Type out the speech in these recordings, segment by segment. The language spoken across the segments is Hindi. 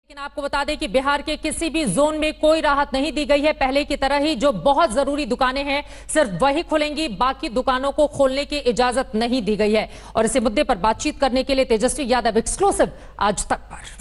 लेकिन आपको बता दें कि बिहार के किसी भी जोन में कोई राहत नहीं दी गई है। पहले की तरह ही जो बहुत जरूरी दुकानें हैं सिर्फ वही खुलेंगी, बाकी दुकानों को खोलने की इजाजत नहीं दी गई है। और इसी मुद्दे पर बातचीत करने के लिए तेजस्वी यादव एक्सक्लूसिव आज तक पर।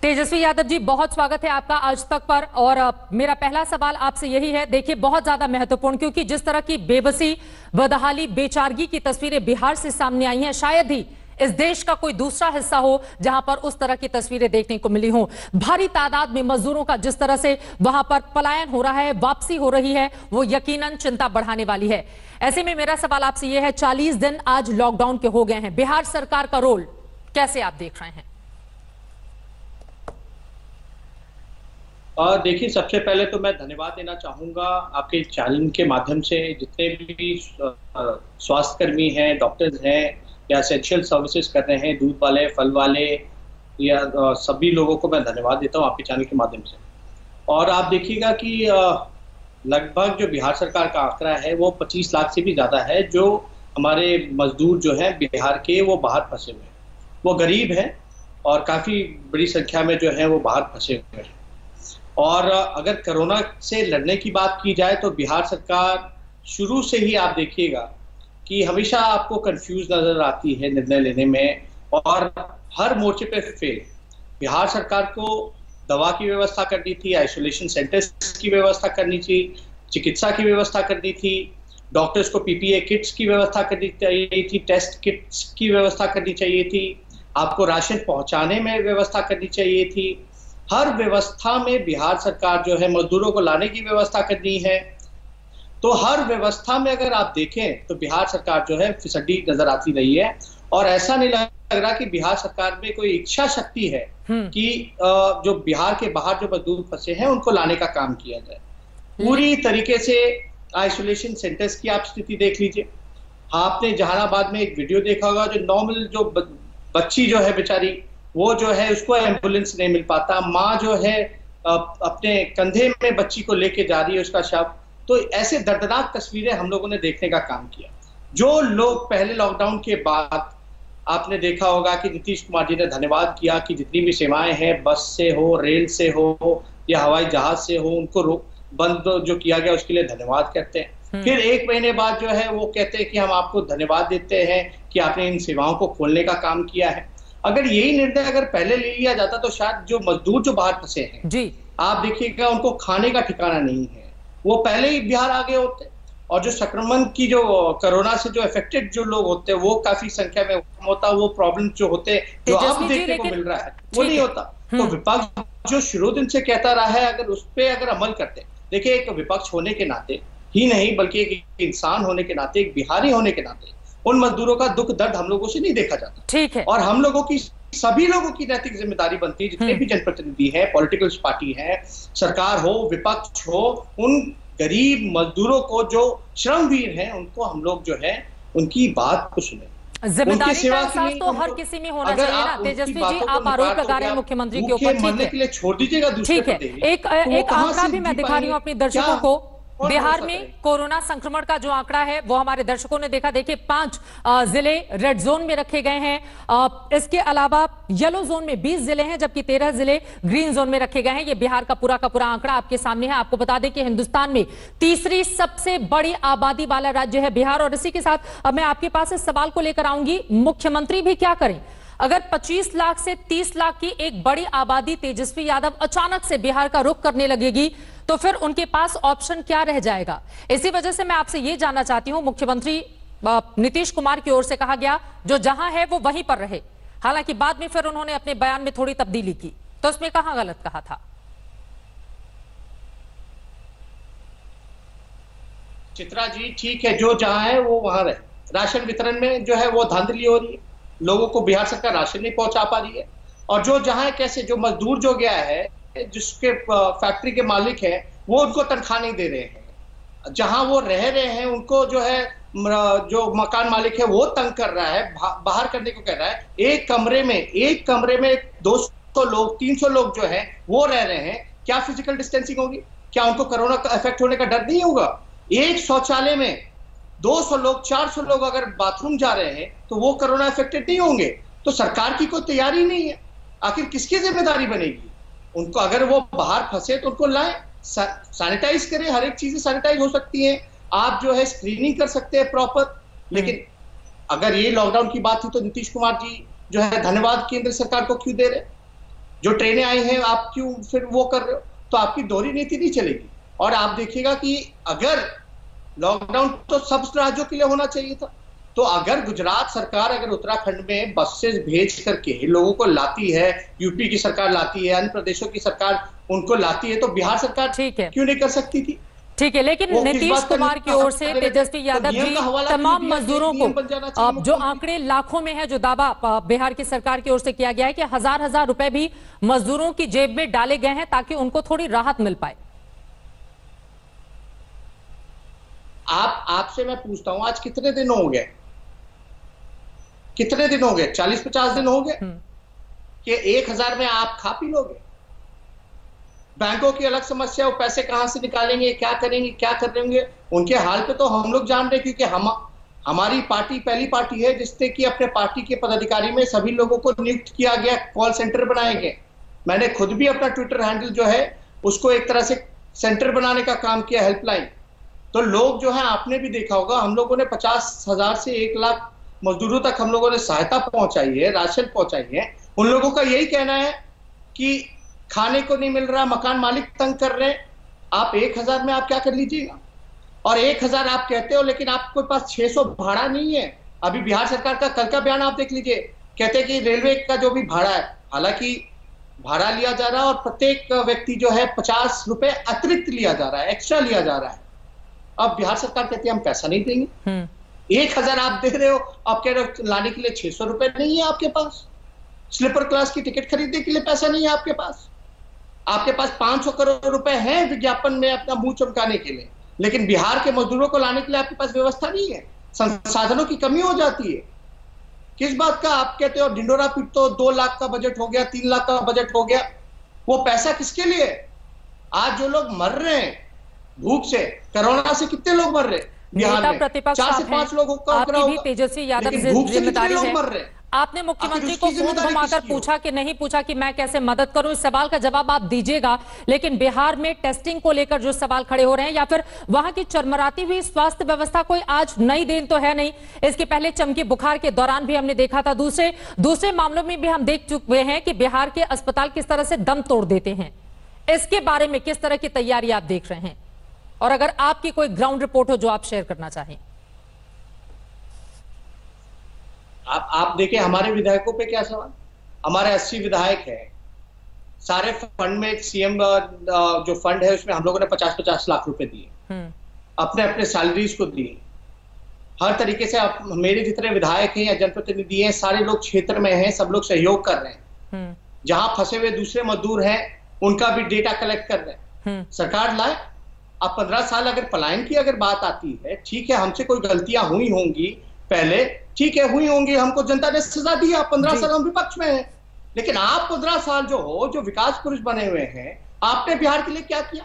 तेजस्वी यादव जी, बहुत स्वागत है आपका आज तक पर। और मेरा पहला सवाल आपसे यही है, देखिए बहुत ज्यादा महत्वपूर्ण, क्योंकि जिस तरह की बेबसी, बदहाली, बेचारगी की तस्वीरें बिहार से सामने आई हैं, शायद ही इस देश का कोई दूसरा हिस्सा हो जहां पर उस तरह की तस्वीरें देखने को मिली हों। भारी तादाद में मजदूरों का जिस तरह से वहां पर पलायन हो रहा है, वापसी हो रही है, वो यकीनन चिंता बढ़ाने वाली है। ऐसे में मेरा सवाल आपसे यह है, 40 दिन आज लॉकडाउन के हो गए हैं, बिहार सरकार का रोल कैसे आप देख रहे हैं? देखिए, सबसे पहले तो मैं धन्यवाद देना चाहूँगा आपके चैनल के माध्यम से जितने भी स्वास्थ्यकर्मी हैं, डॉक्टर्स हैं या एसेंशियल सर्विसेज कर रहे हैं, दूध वाले, फल वाले या सभी लोगों को मैं धन्यवाद देता हूँ आपके चैनल के माध्यम से। और आप देखिएगा कि लगभग जो बिहार सरकार का आंकड़ा है वो 25 लाख से भी ज़्यादा है, जो हमारे मजदूर जो हैं बिहार के वो बाहर फंसे हुए हैं। वो गरीब हैं और काफ़ी बड़ी संख्या में जो है वो बाहर फंसे हुए हैं। और अगर कोरोना से लड़ने की बात की जाए तो बिहार सरकार शुरू से ही आप देखिएगा कि हमेशा आपको कंफ्यूज नजर आती है निर्णय लेने में, और हर मोर्चे पे फेल। बिहार सरकार को दवा की व्यवस्था करनी थी, आइसोलेशन सेंटर्स की व्यवस्था करनी थी, चिकित्सा की व्यवस्था करनी थी, डॉक्टर्स को पीपीई किट्स की व्यवस्था करनी चाहिए थी, टेस्ट किट्स की व्यवस्था करनी चाहिए थी, आपको राशन पहुंचाने में व्यवस्था करनी चाहिए थी। हर व्यवस्था में बिहार सरकार जो है, मजदूरों को लाने की व्यवस्था करनी है। तो हर व्यवस्था में अगर आप देखें तो बिहार सरकार जो है फिसड्डी नजर आती रही है। और ऐसा नहीं लग रहा कि बिहार सरकार में कोई इच्छा शक्ति है कि जो बिहार के बाहर जो मजदूर फंसे हैं उनको लाने का काम किया जाए। पूरी तरीके से आइसोलेशन सेंटर्स की आप स्थिति देख लीजिए। आपने जहानाबाद में एक वीडियो देखा होगा, जो नॉर्मल जो बच्ची जो है बेचारी, वो जो है उसको एम्बुलेंस नहीं मिल पाता, माँ जो है अपने कंधे में बच्ची को लेके जा रही है, उसका शव। तो ऐसे दर्दनाक तस्वीरें हम लोगों ने देखने का काम किया। जो लोग पहले लॉकडाउन के बाद आपने देखा होगा कि नीतीश कुमार जी ने धन्यवाद किया कि जितनी भी सेवाएं हैं, बस से हो, रेल से हो या हवाई जहाज से हो, उनको बंद जो किया गया उसके लिए धन्यवाद करते हैं। फिर 1 महीने बाद जो है वो कहते हैं कि हम आपको धन्यवाद देते हैं कि आपने इन सेवाओं को खोलने का काम किया है। अगर यही निर्णय अगर पहले ले लिया जाता तो शायद जो मजदूर जो बाहर फंसे हैं जी, आप देखिएगा उनको खाने का ठिकाना नहीं है, वो पहले ही बिहार आ गए होते। और जो संक्रमण की जो कोरोना से जो अफेक्टेड जो लोग होते हैं वो काफी संख्या में होता, वो प्रॉब्लम जो होते जो अब देखने को मिल रहा है वो नहीं होता। तो विपक्ष जो शुरू दिन से कहता रहा है, अगर उस पर अगर अमल करते, देखिए एक विपक्ष होने के नाते ही नहीं बल्कि एक इंसान होने के नाते, एक बिहारी होने के नाते उन मजदूरों का दुख दर्द हम लोगों से नहीं देखा जाता। ठीक है। और हम लोगों की, सभी लोगों की नैतिक जिम्मेदारी बनती है, जितने भी जनप्रतिनिधि हैं, पॉलिटिकल पार्टी है, सरकार हो, विपक्ष हो, उन गरीब मजदूरों को जो श्रमवीर हैं उनको हम लोग जो है उनकी बात को सुने। जिम्मेदारी का एहसास तो हर किसी में होना चाहिए ना। तेजस्वी जी, आप आरोप लगा रहे हैं मुख्यमंत्री के ऊपर, ठीक है, छोड़ दीजिएगा, ठीक है। एक आंकड़ा भी मैं दिखा रही हूँ अपने दर्शकों को। बिहार में कोरोना संक्रमण का जो आंकड़ा है वो हमारे दर्शकों ने देखा। देखिए 5 जिले रेड जोन में रखे गए हैं। इसके अलावा येलो जोन में 20 जिले हैं, जबकि 13 जिले ग्रीन जोन में रखे गए हैं। ये बिहार का पूरा आंकड़ा आपके सामने है। आपको बता दें कि हिंदुस्तान में तीसरी सबसे बड़ी आबादी वाला राज्य है बिहार। और इसी के साथ अब मैं आपके पास इस सवाल को लेकर आऊंगी, मुख्यमंत्री भी क्या करें? अगर 25 लाख से 30 लाख की एक बड़ी आबादी तेजस्वी यादव अचानक से बिहार का रुख करने लगेगी तो फिर उनके पास ऑप्शन क्या रह जाएगा? इसी वजह से मैं आपसे यह जानना चाहती हूं, मुख्यमंत्री नीतीश कुमार की ओर से कहा गया जो जहां है वो वहीं पर रहे। हालांकि बाद में फिर उन्होंने अपने बयान में थोड़ी तब्दीली की, तो उसमें कहां गलत कहा था? चित्रा जी, ठीक है, जो जहां है वो वहां रहे। राशन वितरण में जो है वो धांधली हो रही है, लोगों को बिहार सरकार राशन नहीं पहुंचा पा रही है। और जो जहां है, कैसे जो मजदूर जो गया है, जिसके फैक्ट्री के मालिक हैं, वो उनको तनख्वाह नहीं दे रहे हैं। जहां वो रह रहे हैं उनको जो है, जो मकान मालिक है वो तंग कर रहा है, बाहर करने को कह रहा है। एक कमरे में 200 लोग, 300 लोग जो है वो रह रहे हैं। क्या फिजिकल डिस्टेंसिंग होगी? क्या उनको कोरोना का इफेक्ट होने का डर नहीं होगा? एक शौचालय में 200 लोग 400 लोग अगर बाथरूम जा रहे हैं तो वो कोरोना अफेक्टेड नहीं होंगे? तो सरकार की कोई तैयारी नहीं है। आखिर किसकी जिम्मेदारी बनेगी? उनको अगर वो बाहर फंसे तो उनको लाएं, सैनिटाइज करें, हर एक चीजें सैनिटाइज हो सकती हैं, आप जो है स्क्रीनिंग कर सकते हैं प्रॉपर। लेकिन अगर ये लॉकडाउन की बात थी तो नीतीश कुमार जी जो है धन्यवाद केंद्र सरकार को क्यों दे रहे? जो ट्रेनें आई हैं आप क्यों फिर वो कर रहे हो? तो आपकी दोहरी नीति नहीं चलेगी। और आप देखिएगा कि अगर लॉकडाउन तो सब राज्यों के लिए होना चाहिए था, तो अगर गुजरात सरकार अगर उत्तराखंड में बसेस भेज करके लोगों को लाती है, यूपी की सरकार लाती है, अन्य प्रदेशों की सरकार उनको लाती है, तो बिहार सरकार क्यों नहीं कर सकती थी? ठीक है, लेकिन नीतीश कुमार की ओर से तेजस्वी यादव जी तमाम मजदूरों को, जो आंकड़े लाखों में है, जो दावा बिहार की सरकार की ओर से किया गया है कि हजार रुपए भी मजदूरों की जेब में डाले गए हैं ताकि उनको थोड़ी राहत मिल पाए। आपसे मैं पूछता हूं, आज कितने दिन हो गए? कितने दिन हो गए? 40-50 दिन हो गए कि 1000 में आप खा पी लोगे? बैंकों की अलग समस्या, वो पैसे कहां से निकालेंगे, क्या करेंगे, क्या करेंगे? उनके हाल पे तो हम लोग जान रहे, क्योंकि हमारी पार्टी पहली पार्टी है जिसने कि अपने पार्टी के पदाधिकारी में सभी लोगों को नियुक्त किया गया, कॉल सेंटर बनाए गए। मैंने खुद भी अपना ट्विटर हैंडल जो है उसको एक तरह से सेंटर बनाने का काम किया, हेल्पलाइन। तो लोग जो है, आपने भी देखा होगा, हम लोगों ने 50,000 से 1 लाख मजदूरों तक हम लोगों ने सहायता पहुंचाई है, राशन पहुंचाई है। उन लोगों का यही कहना है कि खाने को नहीं मिल रहा, मकान मालिक तंग कर रहे हैं। आप 1000 में आप क्या कर लीजिएगा? और 1000 आप कहते हो, लेकिन आपके पास 600 भाड़ा नहीं है। अभी बिहार सरकार का कल का बयान आप देख लीजिए, कहते हैं कि रेलवे का जो भी भाड़ा है, हालांकि भाड़ा लिया जा रहा है और प्रत्येक व्यक्ति जो है 50 रुपए अतिरिक्त लिया जा रहा है, एक्स्ट्रा लिया जा रहा है। अब बिहार सरकार कहती है हम पैसा नहीं देंगे। 1000 आप दे रहे हो, आप कह रहे हो लाने के लिए 600 रुपए नहीं है आपके पास, स्लीपर क्लास की टिकट खरीदने के लिए पैसा नहीं है आपके पास 500 करोड़ रुपए हैं विज्ञापन में अपना मुंह चमकाने के लिए, लेकिन बिहार के मजदूरों को लाने के लिए आपके पास व्यवस्था नहीं है, संसाधनों की कमी हो जाती है। किस बात का आप कहते हो ढिंडोरा पीट, तो 2 लाख का बजट हो गया, 3 लाख का बजट हो गया, वो पैसा किसके लिए? आज जो लोग मर रहे हैं भूख से, कोरोना से कितने लोग मर रहे हैं बिहार में? 4 से 5 लोगों का आंकड़ा होगा, तेजस्वी यादव लेकिन भूख से कितने लोग मर रहे हैं? आपने मुख्यमंत्री को फोन घुमाकर पूछा कि नहीं पूछा कि मैं कैसे मदद करूं? इस सवाल का जवाब आप दीजिएगा, लेकिन बिहार में टेस्टिंग को लेकर जो सवाल खड़े हो रहे हैं या फिर वहां की चरमराती हुई स्वास्थ्य व्यवस्था कोई आज नई दिन तो है नहीं। इसके पहले चमकी बुखार के दौरान भी हमने देखा था, दूसरे मामलों में भी हम देख चुके हैं कि बिहार के अस्पताल किस तरह से दम तोड़ देते हैं। इसके बारे में किस तरह की तैयारी आप देख रहे हैं, और अगर आपकी कोई ग्राउंड रिपोर्ट हो जो आप शेयर करना चाहें? आप देखिए हमारे विधायकों पे क्या सवाल। हमारे 80 विधायक हैं, सारे फंड में सीएम जो फंड है उसमें हम लोगों ने 50-50 लाख रुपए दिए, अपने अपने सैलरीज को दिए। हर तरीके से मेरे जितने विधायक हैं या जनप्रतिनिधि हैं, सारे लोग क्षेत्र में हैं, सब लोग सहयोग कर रहे हैं। जहां फंसे हुए दूसरे मजदूर हैं उनका भी डेटा कलेक्ट कर रहे हैं। सरकार लाए। अब 15 साल अगर पलायन की अगर बात आती है, ठीक है, हमसे कोई गलतियां हुई होंगी पहले, ठीक है, हुई होंगी, हमको जनता ने सजा दी, आप 15 साल हम विपक्ष में हैं, लेकिन आप 15 साल जो विकास पुरुष बने हुए हैं, आपने बिहार के लिए क्या किया?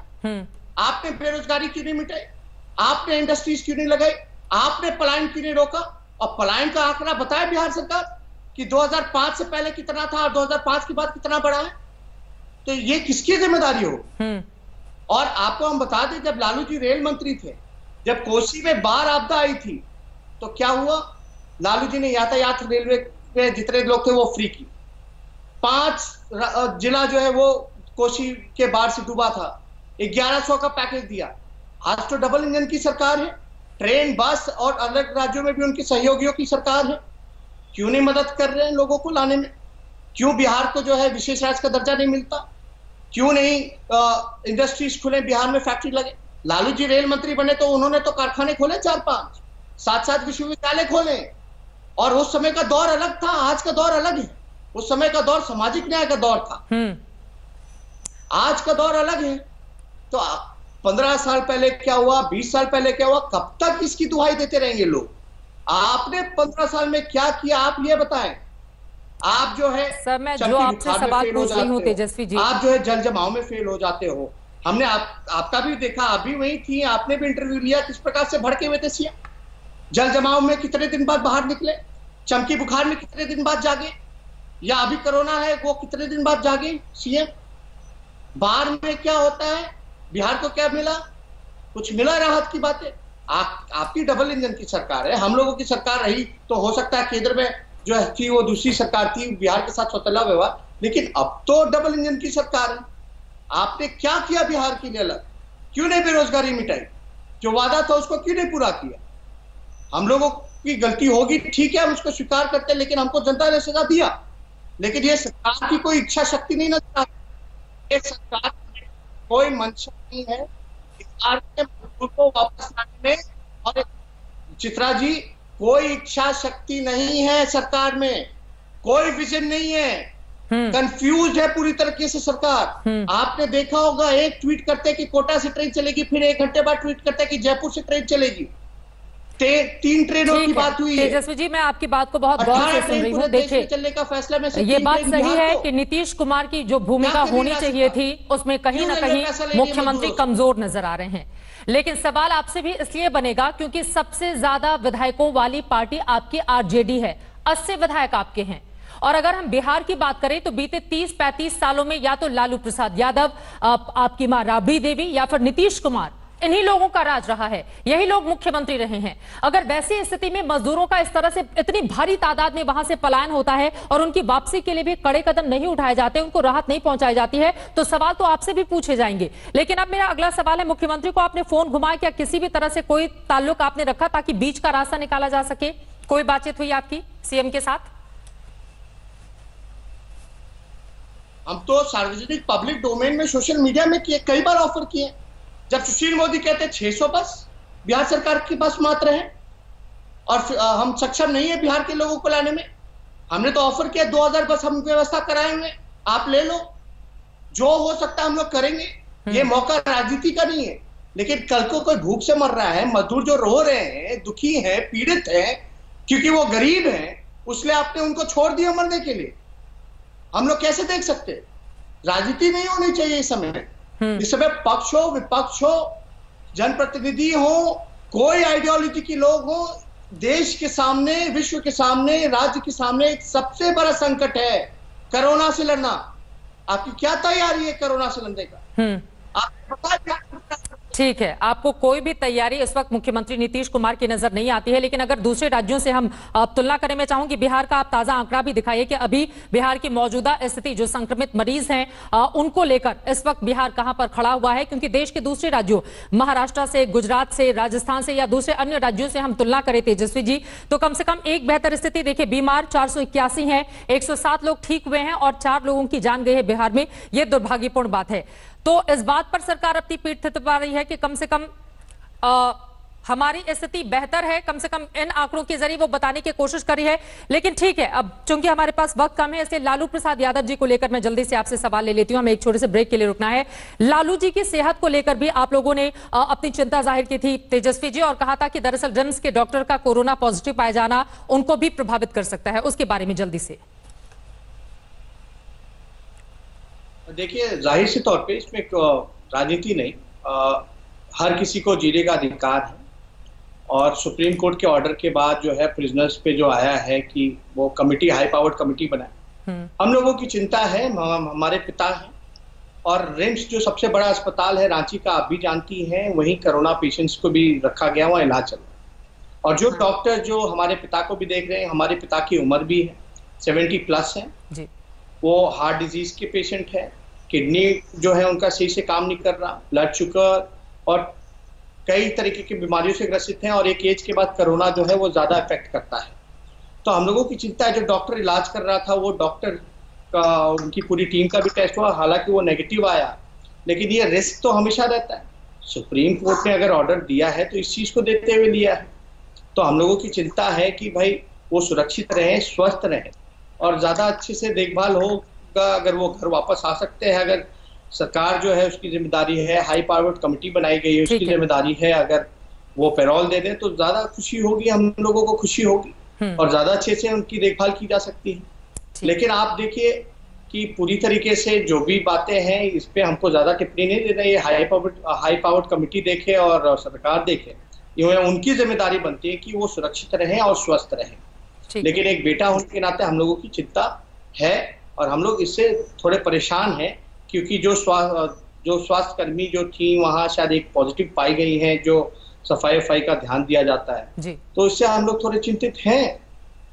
आपने बेरोजगारी क्यों नहीं मिटाई? आपने इंडस्ट्रीज क्यों नहीं लगाई? आपने पलायन क्यों नहीं रोका? और पलायन का आंकड़ा बताया बिहार सरकार कि 2005 से पहले कितना था और 2005 के बाद कितना बढ़ा है। तो ये किसकी जिम्मेदारी हो? और आपको हम बता दें, जब लालू जी रेल मंत्री थे, जब कोसी में बाढ़ आपदा आई थी, तो क्या हुआ? लालू जी ने यातायात रेलवे पे जितने लोग थे वो फ्री की। 5 जिला जो है वो कोसी के बाढ़ से डूबा था, 1100 का पैकेज दिया। आज तो डबल इंजन की सरकार है, ट्रेन, बस और अलग राज्यों में भी उनके सहयोगियों की सरकार है। क्यों नहीं मदद कर रहे हैं लोगों को लाने में? क्यों बिहार को जो है विशेष राज्य का दर्जा नहीं मिलता? क्यों नहीं इंडस्ट्रीज खुले, बिहार में फैक्ट्री लगे? लालू जी रेल मंत्री बने तो उन्होंने तो कारखाने खोले 4-5, 7-7 विश्वविद्यालय खोले। और उस समय का दौर अलग था, आज का दौर अलग है। उस समय का दौर सामाजिक न्याय का दौर था, आज का दौर अलग है। तो 15 साल पहले क्या हुआ, 20 साल पहले क्या हुआ, कब तक इसकी दुहाई देते रहेंगे लोग? आपने 15 साल में क्या किया, आप ये बताएं। आप जो है सर, मैं जो आपसे सवाल पूछ रही हूँ तेजस्वी जी, आप जो है जल जमाव में फेल हो जाते हो। हमने आपका भी देखा, अभी वही थी, आपने भी इंटरव्यू लिया, किस प्रकार से भड़के हुए थे सीएम। जल जमाव में कितने दिन बाद बाहर निकले, चमकी बुखार में कितने दिन बाद जागे, या अभी कोरोना है वो कितने दिन बाद जागे सीएम? बाढ़ में क्या होता है, बिहार को क्या मिला? कुछ मिला राहत की बातें? आपकी डबल इंजन की सरकार है, हम लोगों की सरकार रही तो हो सकता है केंद्र में जो थी वो दूसरी सरकार थी, बिहार के साथ सौतेला व्यवहार, लेकिन अब तो डबल इंजन की सरकार है। आपने क्या किया बिहार के लिए अलग? क्यों नहीं बेरोजगारी मिटाई? जो वादा था उसको क्यों नहीं पूरा किया? हम लोगों की गलती होगी, ठीक है, हम उसको स्वीकार करते हैं, लेकिन हमको जनता ने सजा दिया। लेकिन ये सरकार की कोई इच्छा शक्ति नहीं नजर आती, सरकार में कोई मंशा नहीं है बिहार के मजदूर को वापस लाने में। और चित्रा जी, कोई इच्छा शक्ति नहीं है सरकार में, कोई विजन नहीं है, कंफ्यूज है पूरी तरीके से सरकार। आपने देखा होगा, एक ट्वीट करते कि कोटा से ट्रेन चलेगी, फिर 1 घंटे बाद ट्वीट करते कि जयपुर से ट्रेन चलेगी। 3 ट्रेनों की बात हुई है। तेजस्वी जी, मैं आपकी बात को बहुत गौर से सुन रही हूँ। देखिए, चलने का फैसला में ये बात सही है कि नीतीश कुमार की जो भूमिका होनी चाहिए थी उसमें कहीं ना कहीं मुख्यमंत्री कमजोर नजर आ रहे हैं। लेकिन सवाल आपसे भी इसलिए बनेगा क्योंकि सबसे ज्यादा विधायकों वाली पार्टी आपकी आरजेडी है, 80 विधायक आपके हैं। और अगर हम बिहार की बात करें तो बीते 30-35 सालों में या तो लालू प्रसाद यादव, आपकी मां राबड़ी देवी या फिर नीतीश कुमार, इन्हीं लोगों का राज रहा है, यही लोग मुख्यमंत्री रहे हैं। अगर वैसी स्थिति में मजदूरों का इस तरह से इतनी भारी तादाद में वहां से पलायन होता है और उनकी वापसी के लिए भी कड़े कदम नहीं उठाए जाते, उनको राहत नहीं पहुंचाई जाती है, तो सवाल तो आपसे भी पूछे जाएंगे। लेकिन अब मेरा अगला सवाल है, मुख्यमंत्री को आपने फोन घुमाया, क्या किसी भी तरह से कोई ताल्लुक आपने रखा ताकि बीच का रास्ता निकाला जा सके? कोई बातचीत हुई आपकी सीएम के साथ? हम तो सार्वजनिक पब्लिक डोमेन में सोशल मीडिया में किए, कई बार ऑफर किए। जब सुशील मोदी कहते 600 बस बिहार सरकार के पास मात्र है और हम सक्षम नहीं है बिहार के लोगों को लाने में, हमने तो ऑफर किया 2000 बस हम व्यवस्था कराए हुए, आप ले लो, जो हो सकता है हम लोग करेंगे। ये मौका राजनीति का नहीं है, लेकिन कल को कोई भूख से मर रहा है, मजदूर जो रो रहे हैं, दुखी हैं, पीड़ित हैं क्योंकि वो गरीब हैं, उसलिए आपने उनको छोड़ दिया मरने के लिए। हम लोग कैसे देख सकते? राजनीति नहीं होनी चाहिए इस समय। इस समय पक्ष हो, विपक्ष हो, जनप्रतिनिधि हो, कोई आइडियोलॉजी के लोग हो, देश के सामने, विश्व के सामने, राज्य के सामने एक सबसे बड़ा संकट है कोरोना से लड़ना। आपकी क्या तैयारी है कोरोना से लड़ने का? आपको पता है क्या? ठीक है, आपको कोई भी तैयारी इस वक्त मुख्यमंत्री नीतीश कुमार की नजर नहीं आती है। लेकिन अगर दूसरे राज्यों से हम तुलना करें, मैं चाहूंगी बिहार का आप ताजा आंकड़ा भी दिखाइए कि अभी बिहार की मौजूदा स्थिति, जो संक्रमित मरीज हैं उनको लेकर इस वक्त बिहार कहां पर खड़ा हुआ है। क्योंकि देश के दूसरे राज्यों, महाराष्ट्र से, गुजरात से, राजस्थान से या दूसरे अन्य राज्यों से हम तुलना करें तेजस्वी जी, तो कम से कम एक बेहतर स्थिति देखिए। बीमार 481 हैं, 107 लोग ठीक हुए हैं और 4 लोगों की जान गई है बिहार में। यह दुर्भाग्यपूर्ण बात है। तो इस बात पर सरकार अपनी पीठ थपथपा रही है कि कम से कम हमारी स्थिति बेहतर है, कम से कम इन आंकड़ों के जरिए वो बताने की कोशिश कर रही है। लेकिन ठीक है, अब चूंकि हमारे पास वक्त कम है, इसलिए लालू प्रसाद यादव जी को लेकर मैं जल्दी से आपसे सवाल ले लेती हूं। हमें एक छोटे से ब्रेक के लिए रुकना है। लालू जी की सेहत को लेकर भी आप लोगों ने अपनी चिंता जाहिर की थी तेजस्वी जी, और कहा था कि दरअसल रिम्स के डॉक्टर का कोरोना पॉजिटिव पाया जाना उनको भी प्रभावित कर सकता है। उसके बारे में जल्दी से देखिए, जाहिर से तौर पे इसमें राजनीति नहीं, हर किसी को जीने का अधिकार है। और सुप्रीम कोर्ट के ऑर्डर के बाद जो है प्रिजनर्स पे जो आया है कि वो कमिटी, हाई पावर्ड कमिटी बनाए, हम लोगों की चिंता है। हमारे पिता हैं और रिम्स जो सबसे बड़ा अस्पताल है रांची का, आप भी जानती हैं, वहीं कोरोना पेशेंट्स को भी रखा गया, वहाँ इलाज चल रहा है। और जो डॉक्टर जो हमारे पिता को भी देख रहे हैं, हमारे पिता की उम्र भी है, 70+ है, वो हार्ट डिजीज के पेशेंट है, किडनी जो है उनका सही से काम नहीं कर रहा, ब्लड शुगर और कई तरीके की बीमारियों से ग्रसित हैं, और एक एज के बाद कोरोना जो है वो ज्यादा इफेक्ट करता है। तो हम लोगों की चिंता है। जो डॉक्टर इलाज कर रहा था वो डॉक्टर का, उनकी पूरी टीम का भी टेस्ट हुआ, हालांकि वो नेगेटिव आया, लेकिन ये रिस्क तो हमेशा रहता है। सुप्रीम कोर्ट ने अगर ऑर्डर दिया है तो इस चीज को देखते हुए लिया है। तो हम लोगों की चिंता है कि भाई वो सुरक्षित रहे, स्वस्थ रहे और ज्यादा अच्छे से देखभाल होगा। अगर वो घर वापस आ सकते हैं, अगर सरकार जो है उसकी जिम्मेदारी है, हाई पावर्ड कमेटी बनाई गई है उसकी जिम्मेदारी है, अगर वो पैरोल दे दें तो ज्यादा खुशी होगी, हम लोगों को खुशी होगी और ज्यादा अच्छे से उनकी देखभाल की जा सकती है। लेकिन आप देखिए कि पूरी तरीके से जो भी बातें हैं इस पे हमको ज्यादा टिप्पणी नहीं देना। ये हाई पावर्ड कमेटी देखे और सरकार देखे, ये उनकी जिम्मेदारी बनती है कि वो सुरक्षित रहें और स्वस्थ रहें। लेकिन एक बेटा होने के नाते हम लोगों की चिंता है और हम लोग इससे थोड़े परेशान हैं, क्योंकि जो स्वास्थ्य कर्मी जो थी वहाँ शायद एक पॉजिटिव पाई गई है, जो सफाई का ध्यान दिया जाता है जी। तो इससे हम लोग थोड़े चिंतित हैं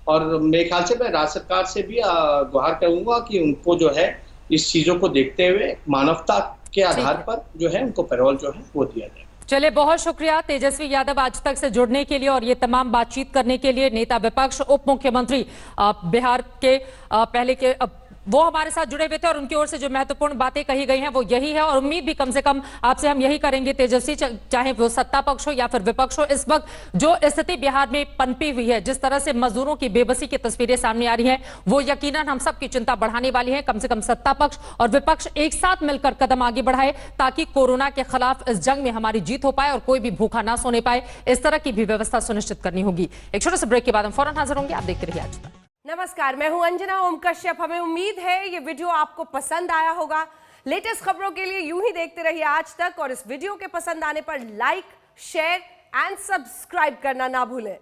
और मेरे ख्याल से मैं राज्य सरकार से भी गुहार करूंगा कि उनको जो है इस चीजों को देखते हुए मानवता के आधार पर जो है उनको पैरोल जो है वो दिया जाए। चलिए, बहुत शुक्रिया तेजस्वी यादव आज तक से जुड़ने के लिए और ये तमाम बातचीत करने के लिए। नेता विपक्ष, उप मुख्यमंत्री बिहार के पहले के वो हमारे साथ जुड़े हुए थे और उनकी ओर से जो महत्वपूर्ण बातें कही गई हैं वो यही है और उम्मीद भी कम से कम आपसे हम यही करेंगे तेजस्वी, चाहे वो सत्ता पक्ष हो या फिर विपक्ष हो, इस वक्त जो स्थिति बिहार में पनपी हुई है, जिस तरह से मजदूरों की बेबसी की तस्वीरें सामने आ रही हैं, वो यकीनन हम सबकी चिंता बढ़ाने वाली है। कम से कम सत्ता पक्ष और विपक्ष एक साथ मिलकर कदम आगे बढ़ाए ताकि कोरोना के खिलाफ इस जंग में हमारी जीत हो पाए और कोई भी भूखा ना सोने पाए। इस तरह की भी व्यवस्था सुनिश्चित करनी होगी। एक छोटे से ब्रेक के बाद हम फौरन हाजिर होंगे। आप देखते रहिए आज तक। नमस्कार, मैं हूं अंजना ओम कश्यप। हमें उम्मीद है ये वीडियो आपको पसंद आया होगा। लेटेस्ट खबरों के लिए यूं ही देखते रहिए आज तक और इस वीडियो के पसंद आने पर लाइक, शेयर एंड सब्सक्राइब करना ना भूलें।